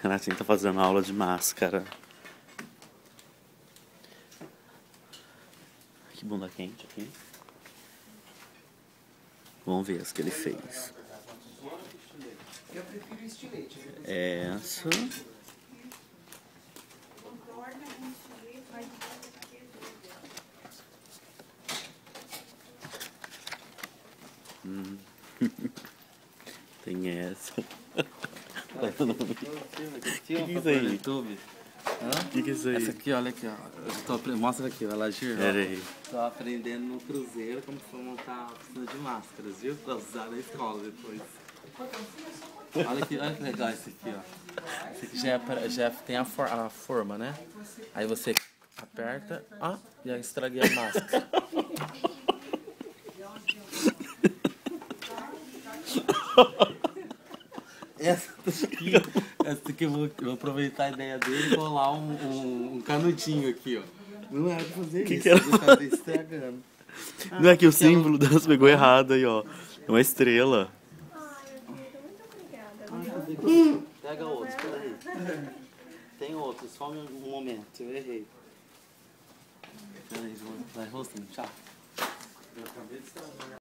Renatinho tá fazendo aula de máscara. Que bunda quente aqui. Vamos ver as que ele fez. Eu prefiro estilete. Essa. Tem essa. Que é isso aí? YouTube. Que é isso aí? Essa aqui, olha aqui, ó. Mostra aqui, ela gira. Pera aí. Tô aprendendo no cruzeiro como foi montar a oficina de máscaras, viu? Pra usar na escola depois. Olha que legal esse aqui, ó. Esse aqui já tem a forma, né? Aí você aperta, já estraguei a máscara. Essa aqui eu vou aproveitar a ideia dele e colar um canutinho aqui, ó. Não era pra fazer isso, que era? eu tava estragando. Não é que o símbolo delas pegou errado aí, ó. É uma estrela. Pega outros, peraí. Tem outros, só um momento, eu errei. Peraí, vai rosto, tchau. Eu acabei de estragar.